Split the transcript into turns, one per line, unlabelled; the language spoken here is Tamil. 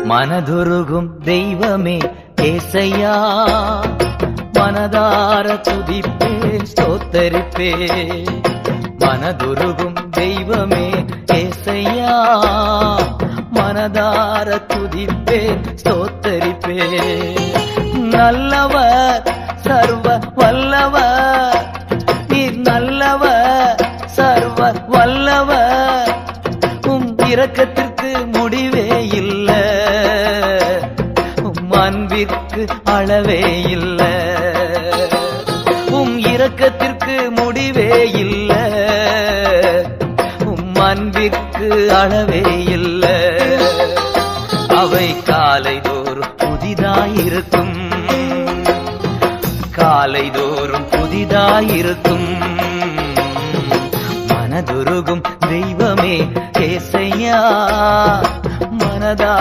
மனதுருகும் தெய்வமே ஏசையா, மனதார துதிப்பே ஸ்தோத்தரிப்பே. மனதுருகும் தெய்வமே ஏசையா, மனதார துதிப்பே ஸ்தோத்தரிப்பே. நல்லவர் சர்வ வல்லவர், நீர் நல்லவர் சர்வ வல்லவர். இரக்கத்திற்கு முடிவே இல்ல, அன்பிற்கு அளவே இல்ல. இரக்கத்திற்கு முடிவே இல்ல, அன்பிற்கு அளவே இல்ல. அவை காலைதோறும் புதிதாயிருக்கும், காலைதோறும் புதிதாயிருக்கும். மனதுருகும் தெய்வமே ஏசையா, மனதா